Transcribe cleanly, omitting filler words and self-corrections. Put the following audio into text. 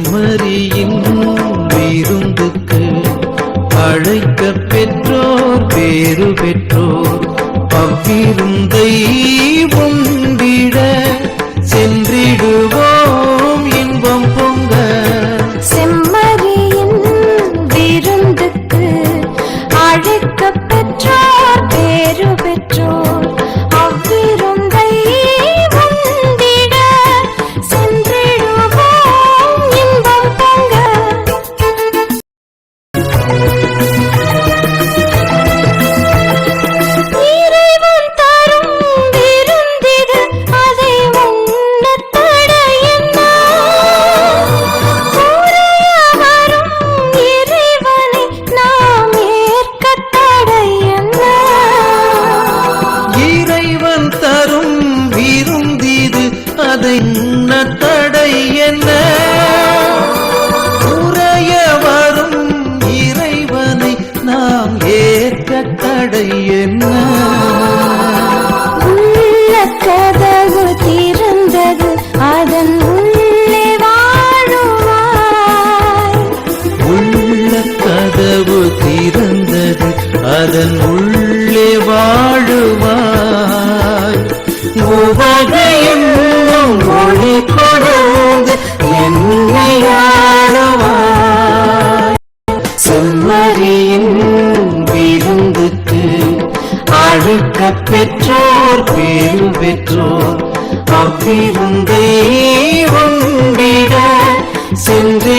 மரியின் விருந்துக்கு அழைக்க பெற்றோர் பேறு பெற்றோர் அவ்விருந்தை உண்டிட சென்றிடுவோம் இன்பம் பொங்க. செம்மறியின் விருந்துக்கு அழைக்க பெற்றோர் பேறு பெற்றோர் அவ்விருந்தை உண்டிட சென்றிடுவோம் இன்பம் பொங்க. இறைவன் தரும் விருந்திது அதை உண்ணத் தடை என்ன? உரைய வரும் இறைவனை நாம் ஏற்கத் தடை என்ன? இறைவன் தரும் விருந்திது அதை உண்ணத் தடை என்ன? உரைய வரும் இறைவனை நாம் ஏற்க தடை என்ன? உள்ள கதவு திறந்தது அதன் உள்ளே வாழுவாய். உள்ள கதவு திறந்தது அதன் உள்ளே வாழுவாய். உவகையும் ஒளி கொடுந்து என்னை ஆளுவாய். செம்மறியின் விருந்துக்கு அழைக்க பெற்றோர் பேறு பெற்றோர் அவ்விருந்தை உண்டிட சென்று